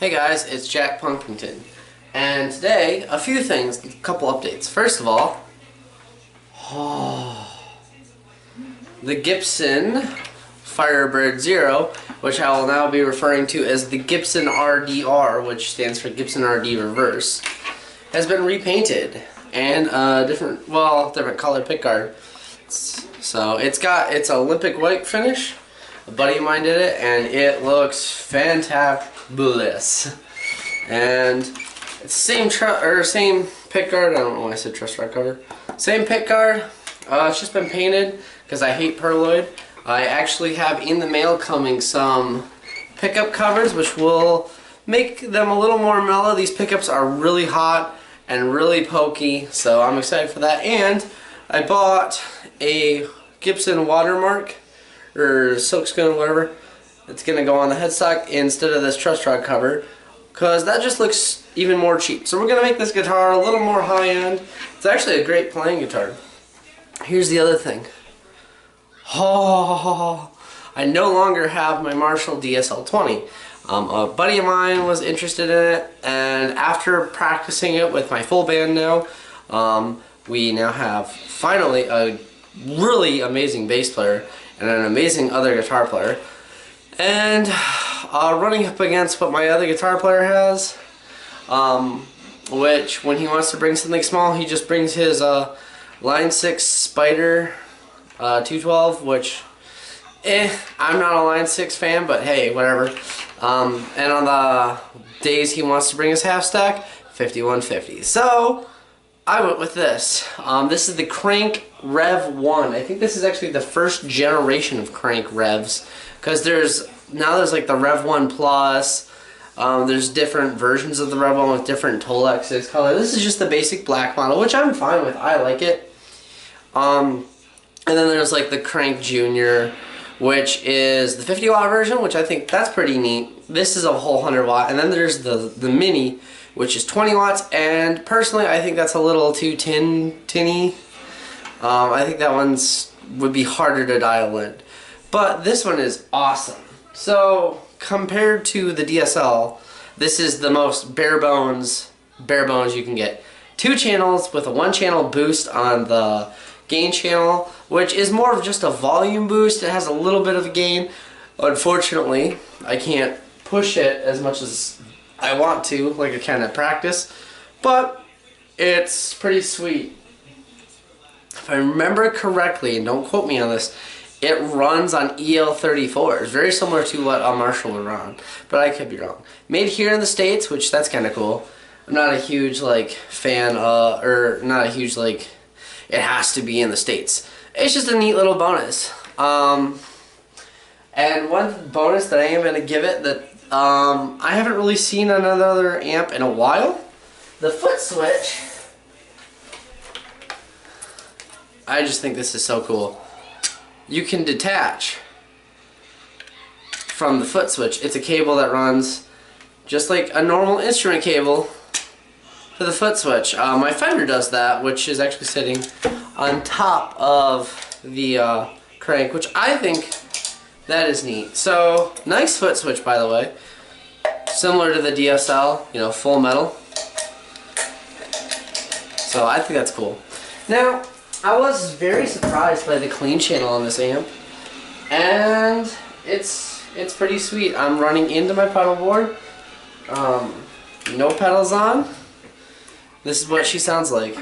Hey guys, it's Jack Punkington, and today a few things, a couple updates. First of all, the Gibson Firebird Zero, which I will now be referring to as the Gibson RDR, which stands for Gibson RD Reverse, has been repainted and different color pickguard. So it's got its Olympic white finish. A buddy of mine did it, and it looks fantabulous. And it's same pickguard. I don't know why I said truss rod cover. Same pickguard. It's just been painted because I hate perloid. I actually have in the mail coming some pickup covers, which will make them a little more mellow. These pickups are really hot and really pokey, so I'm excited for that. And I bought a Gibson watermark or silkscreen, whatever. It's gonna go on the headstock instead of this truss rod cover, because that just looks even more cheap. So we're gonna make this guitar a little more high end. It's actually a great playing guitar. Here's the other thing. I no longer have my Marshall DSL-20. A buddy of mine was interested in it, and after practicing it with my full band now, we now have finally a really amazing bass player and an amazing other guitar player. And running up against what my other guitar player has, which when he wants to bring something small, he just brings his Line 6 Spider 212, which I'm not a Line 6 fan, but hey, whatever. And on the days he wants to bring his half stack, 5150. So I went with this. This is the Krank Rev 1. I think this is actually the first generation of Krank Revs, because there's like the Rev 1 Plus. There's different versions of the Rev 1 with different Tolexes color. This is just the basic black model, which I'm fine with. I like it. And then there's like the Krank Junior, which is the 50 watt version, which I think that's pretty neat. This is a whole 100 watt. And then there's the Mini, which is 20 watts, and personally I think that's a little too tinny. I think that would be harder to dial in. But this one is awesome. So compared to the DSL, this is the most bare bones you can get. 2 channels with a 1-channel boost on the gain channel, which is more of just a volume boost. It has a little bit of a gain. Unfortunately, I can't push it as much as I want to, like I can at practice, but it's pretty sweet. If I remember correctly, and don't quote me on this, it runs on EL34. It's very similar to what a Marshall would run, but I could be wrong. Made here in the States, which that's kind of cool. I'm not a huge fan, or not a huge it has to be in the States. It's just a neat little bonus. And one bonus that I am going to give it that I haven't really seen another amp in a while. The foot switch. I just think this is so cool. You can detach from the foot switch. It's a cable that runs just like a normal instrument cable to the foot switch. My Fender does that, which is actually sitting on top of the crank, which I think that is neat. So, nice foot switch, by the way. Similar to the DSL, you know, full metal. So I think that's cool. Now, I was very surprised by the clean channel on this amp, and it's pretty sweet. I'm running into my pedal board. No pedals on. This is what she sounds like.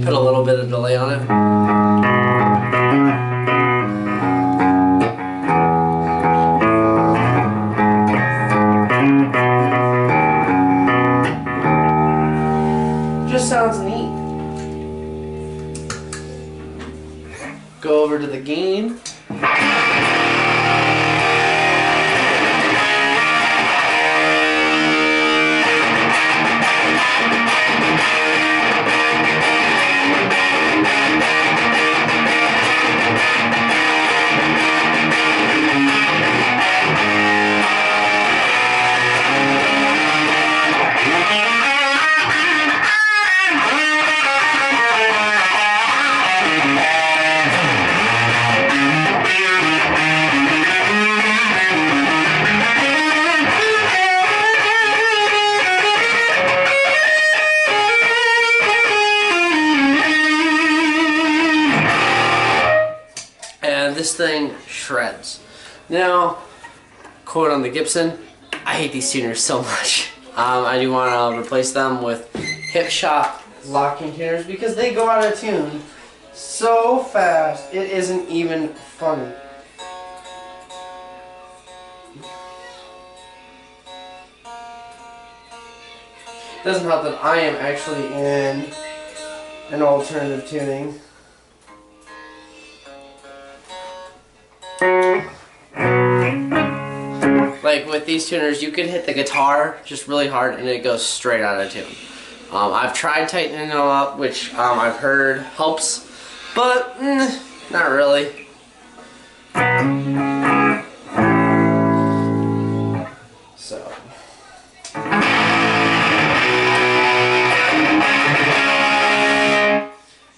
Put a little bit of delay on it. Just sounds neat. go over to the gain. This thing shreds. Now, quote on the Gibson, I hate these tuners so much. I do want to replace them with hip shop locking tuners because they go out of tune so fast it isn't even funny. Doesn't help that I am actually in an alternative tuning. Like with these tuners, you can hit the guitar just really hard and it goes straight out of tune. I've tried tightening them up, which I've heard helps, but not really. So.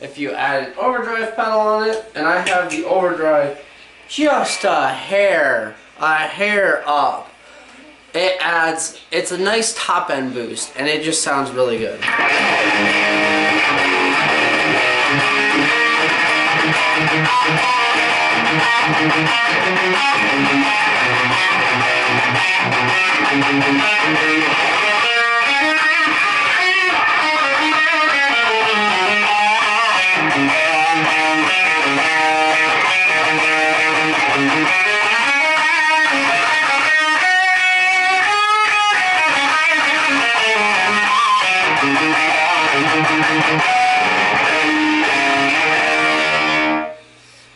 If you add an overdrive pedal on it, and I have the overdrive just a hair up, it's a nice top end boost and it just sounds really good.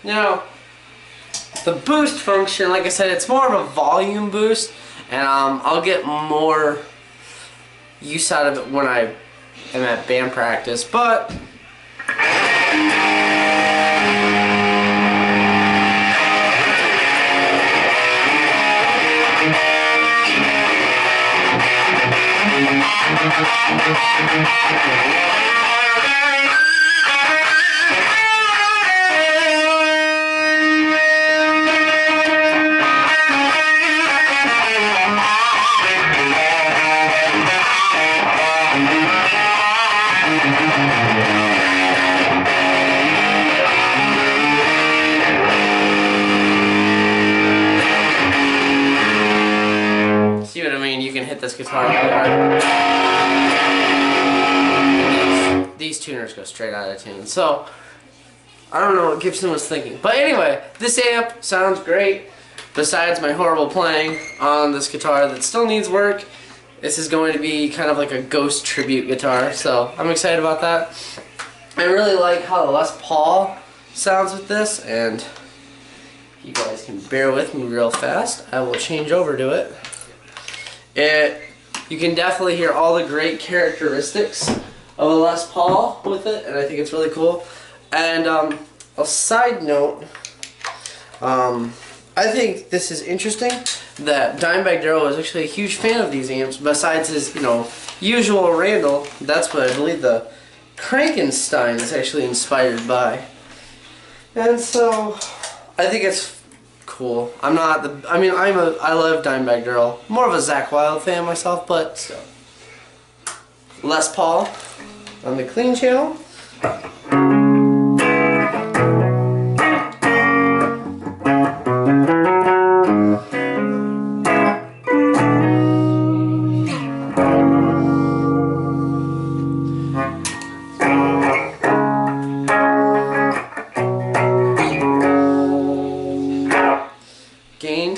Now, the boost function, like I said, it's more of a volume boost, and I'll get more use out of it when I am at band practice, but see what I mean? You can hit this guitar really hard. These tuners go straight out of tune. So, I don't know what Gibson was thinking. But anyway, this amp sounds great. Besides my horrible playing on this guitar that still needs work, this is going to be kind of like a Ghost tribute guitar. So, I'm excited about that. I really like how the Les Paul sounds with this, and if you guys can bear with me real fast, I will change over to it. You can definitely hear all the great characteristics of a Les Paul with it, and I think it's really cool. And a side note, I think this is interesting that Dimebag Darrell was actually a huge fan of these amps. Besides his, usual Randall, that's what I believe the Krankenstein is actually inspired by. And so, I think it's cool. I love Dimebag Darrell. More of a Zakk Wylde fan myself, but still. Les Paul on the clean channel. Gain.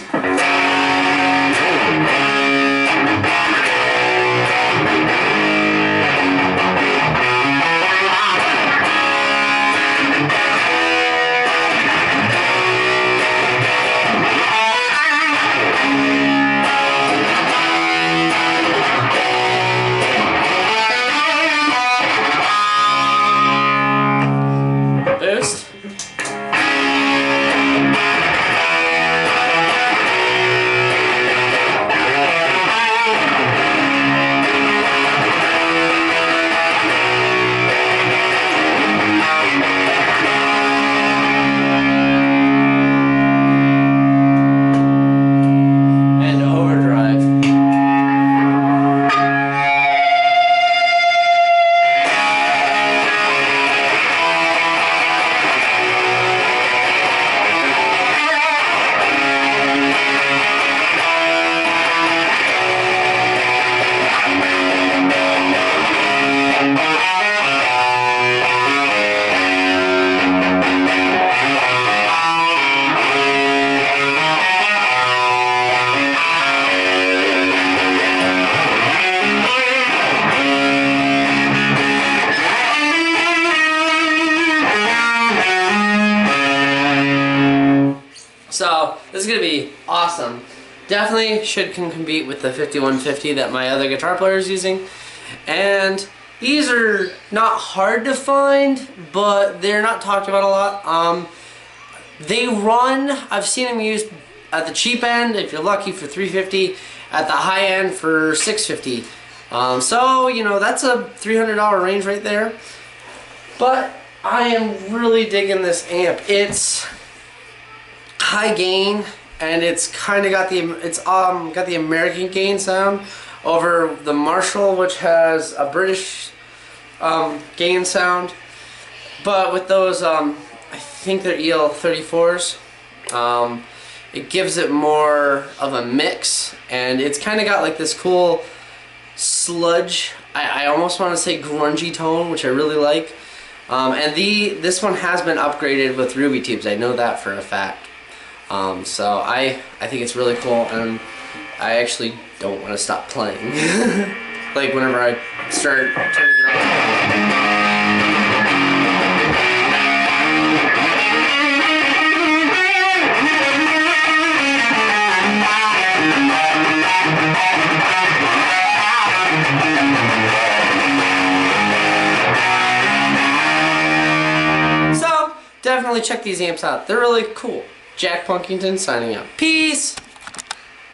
This is gonna be awesome. Definitely can compete with the 5150 that my other guitar player is using. And these are not hard to find, but they're not talked about a lot. They run, I've seen them used at the cheap end, if you're lucky, for $350, at the high end for $650. So, you know, that's a $300 range right there. But I am really digging this amp. It's high gain, and it's kind of got the American gain sound over the Marshall, which has a British gain sound. But with those, I think they're EL34s. It gives it more of a mix, and it's kind of got like this cool sludge, I almost want to say grungy tone, which I really like. And this one has been upgraded with ruby tubes. I know that for a fact. So I think it's really cool, and I actually don't want to stop playing. Like whenever I start turning it on. Definitely check these amps out. They're really cool. Jack Punkington signing out. Peace!